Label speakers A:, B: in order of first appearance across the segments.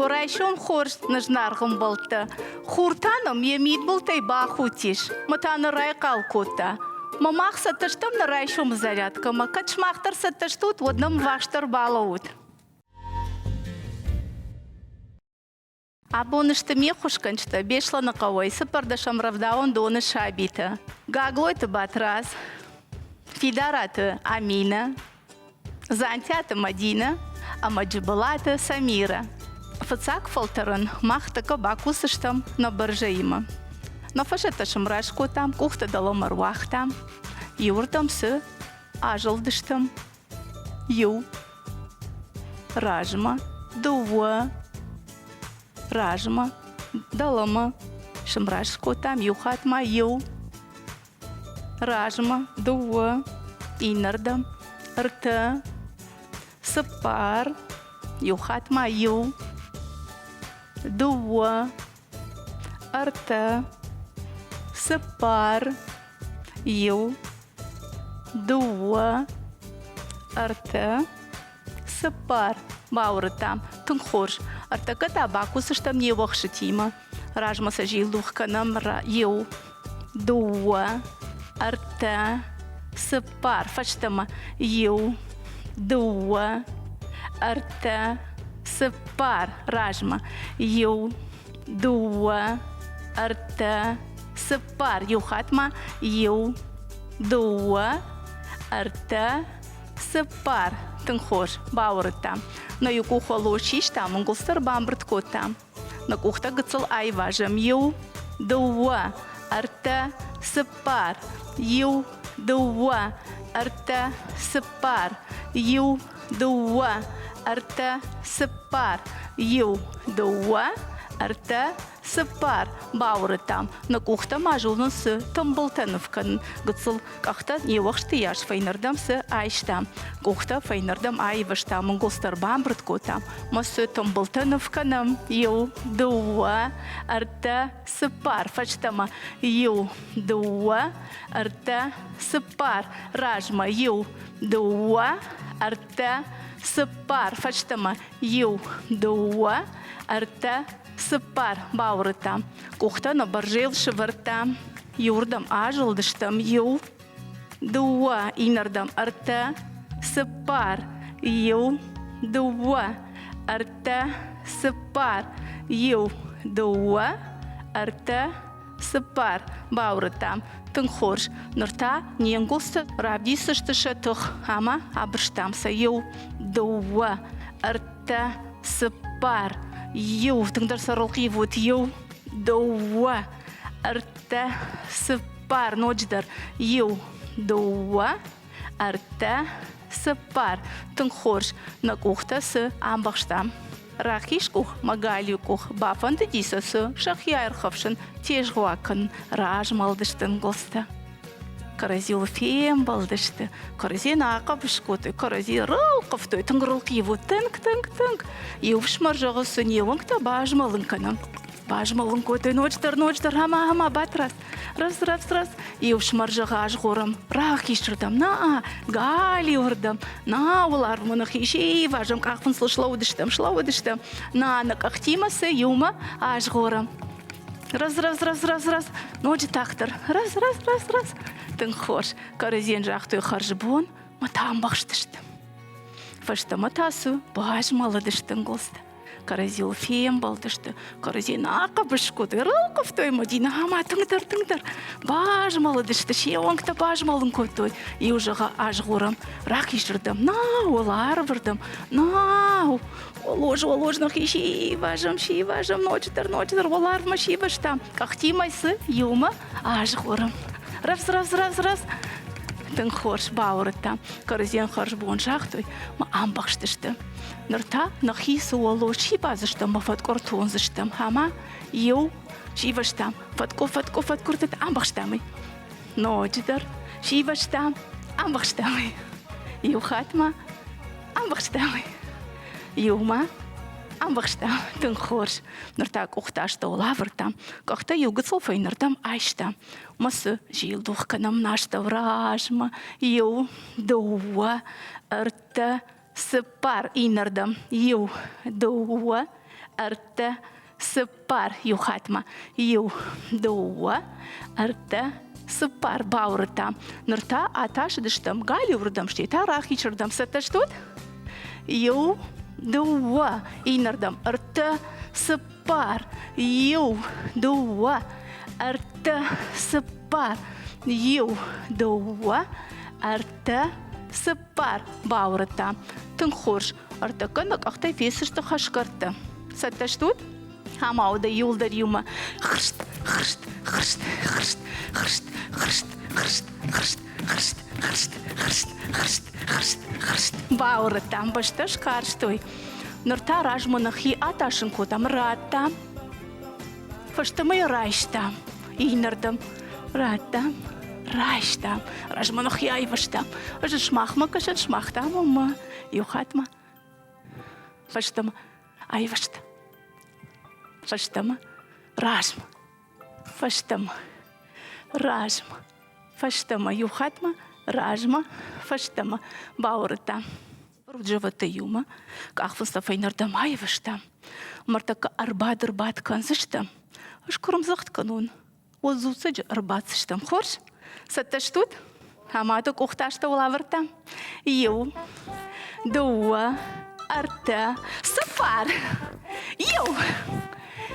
A: Орайшом хорш нажнаргым болты. Хуртаным емид болтай бахутиш. Матаны райкал кота. Мамах сатыштым на райшом зарядкама. Качмахтар сатыштут водным ваштар балаут. Абонышты мехушканчты бешла на кавайсы пардашам равдаун доны шабита. Гаглойты батрас. Фидараты Амина. Зантята Мадина. Амаджибалата Самира. Фацак фолтерын махтака бакусыштам на баржаима. На фашеташым рашку там, кухта дало марвах там. Юртам сы ажылдыштым. Ю. Ражма. Дуа. Ражма. Далама. Шымрашку там, юхатма ю. Ражма. Дуа. Инардам. Рта. Сапар. Юхатма ю. Дуа. Арта. Сапар. Ю. Дуа. Арта. Сапар. Баурытам. Тунхорш. Артака табакусыштам не вахшитима. Ражма сажилухканам ю. Дуа. Арта. Сапар. Фаштама. Ю. Дуа. Арта. Сапар. Ражма. Ю. Дуа. Арта. Сапар. Юхатма. Ю. Дуа. Арта. Сапар. Тынхош. Баурытам. На юку холошиш там. Унгулстар бамбрт котам. На кухта гыцыл айважам. Ю. Дуа. Арта. Сапар. Ю. Дуа. Арта. Сапар. Ю. Дуа. Арта. Сапар. Ю. Дуа. Арта. Сапар. Баурытам. На кухта мажулны сы тымбылтановкан. Гыцыл кахта невахшты яш файнардам сы айштам. Кухта файнардам айваштам. Унгулстар бамбрт котам. Масы тымбылтановканам. Ю. Дуа. Арта. Сапар. Фачтама. Ю. Дуа. Арта. Сапар. Ражма. Ю. Дуа. Арта. Сапар. Фачтама. Ю. Дуа. Арта. Сапар. Баурытам. Кухта на баржел шывыртам. Юрдам ажылдыштам. Ю. Дуа. Инардам. Арта. Сапар. Ю. Дуа. Арта. Сапар. Ю. Дуа. Арта. Сапар. Баурытам. Тынхорш. Нурта ненгулсы равдисышты шатых. Ама абырштамса. Ю. Дуа. Арта. Сапар. Ю. Тыңдар сарылқи вот. Ю. Дуа. Арта. Сапар. Ночдар. Ю. Дуа. Арта. Сапар. Тынхорш. На кухтасы амбахштам. Рахишкух, магалюкух, бафанды дисасы, шахьярховшын, тежгуакын, ражмалдыштын голста. Каразил фем балдышты, каразин ақабышкоты, каразин рылқыфтой, тыңғырылқи вот тынк-тынк-тынк. Еуш маржағысы невыңкта бажмалынканым. Бажмалын коты ночдар, хама батрас. Раз. Еуш маржаға ажғорым. Рахишырдам, на, гали ордам. На, олар мұны хишей важым, қақпын сыл шлаудыштам. На қақтимасы еума ажғорым. Раз. Ночы тақтыр. Раз. Тың хош, каразен жақты қаржыбон, матам бақштыштым. Фашта матасу бажмалыдыштың голсты. Каразил фем балдышты, каразин ақабышкоты, рылқыфтой мадина, ама тыңдар. Бажмалыдышты, шеуаңкта бажмалын көтой. Еужаға ажғорам, рақишырдам, на, олар вырдам, на, олож, ши важам, ночдар, оларма ши ваштам. Қақтимайсы, еума ажғорам. Раз. Тыңхорш баурыттам, каразин харш буын жақтой, ма амбақштышты. Нұрта нахису оло ши базыштым, ма фаткортуынзыштым, хама, еу, ши ваштам, фаткуртыт амбақштамы. Ночдар, ши ваштам, амбақштамы. Еу хатма, амбақштамы. Еума, амбақштам, тыңхорш. Нұрта кухташты олавыртам, қақта еугіцыл файнырдам айштам. Масы жилдухканам нашта вражма, ю, дуа, арта, сапар инардам, ю, дуа, арта, сыпар, юхатма. Ю, дуа, арта, сыпар, баурта. Нырта аташ дыштам, гали урдам, штита рахичырдам, саташтут? Ю, дуа, инардам, арта, сыпар. Ю, дуа, арта, сыпар. Ю, дуа, арта, сыпар, баурта. Тынхорш, арта канак ахтай фесышты хашкарта. Саташтут? Хамауда юлдар юма. Хршт, хршт, хршт, хршт, хршт, хршт, хршт, хршт, хршт, хршт, хршт, хршт, хршт, хршт. Баурта, башташ карштой. Нырта ражманахи аташынку там рата. Фаштамай райштам. Инардам. Рата. Райштам. Ражманахи айваштам. Ажа шмахма кашат шмахтам ума. Юхатма. Фаштам айваштам. Фаштама, ражма, фаштама, ражма, фаштама, юхатма, ражма, фаштама, баурата. Руджавата юма, кахфуста файнардамай вашта. Мартака арбат канзышта. Ашкурум захт канун. Озуцач арбатсыштам. Хорш? Сатташтут? Амата кухташта улаварта. Ю, дуа, арта, сафар. Ю!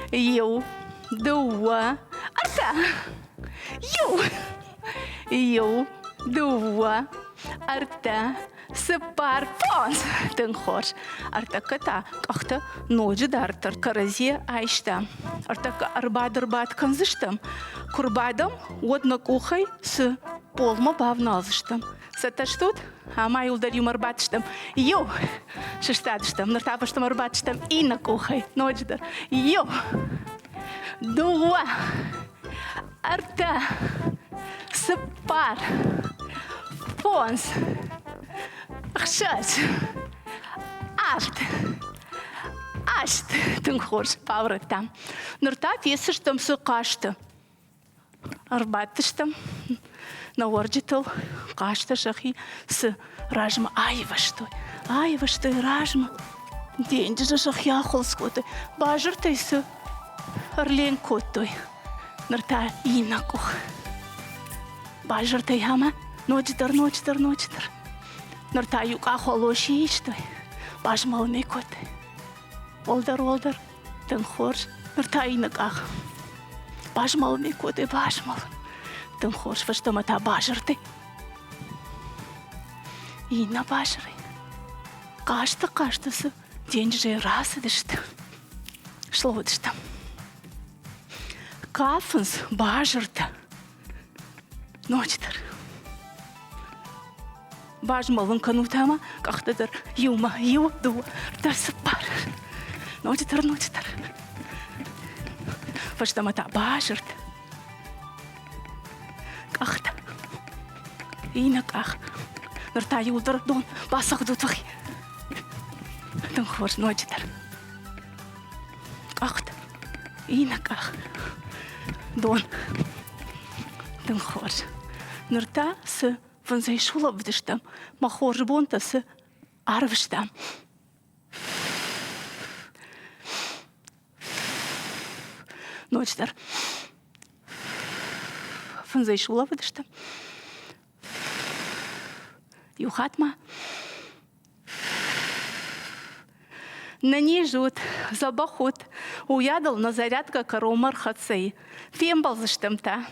A: Ю, дуа, арта. Ю, ю, дуа, арта, сыпар, понс. Тынхош. Арта ката, кахта ноджи дартар, каразе айшта. Арта арбат канзыштам. Курбадам, одна кухай с полма бавналзыштам. Саташтут? Ама юлдар юмарбатштам. Ю! Шештадштам, нартапаштам арбатштам и на кухай. Нодждар. Ю! Дуа! Арта! Сыпар! Понс! Ахшач! Ашт! Ашт! Тынхош, паврата. Нырта фесыштам сыкашты. Арбатштам. На орджитал, кашта шахи с ражма айваштой. Айваштой ражма. Деньги же шахи ахолскотой. Бажертой с орленкотой. Нарта инакух. Бажертой хама. Ночдар. Нарта юк ахолоши иштой. Бажмал мекотой. Олдар. Тынхорш. Нарта инаках. Бажмал мекотой, бажмал. Тым хош, фаштама та бажырты. И на бажыры. Кашта-каштасы. День же раз идышты. Шло идышты. Кафынс бажырты. Ночтар. Бажмалын канутама, кахтадар юма, ду, дарсыпар. Ночтар. Фаштама та бажырты. Кахта. Инаках. Нырта юлдар дон басақ дутвахи. Тынхорш ночдар. Кахта. Инаках. Дон. Тынхорш. Нырта с ванзайшула вдыштам. Махорж бонта с арвыштам. Ночдар. Ванзайшула вдыштам. Юхатма. На ней жут, забахут, уядал на зарядка коромар хацей. Фембал заштамта.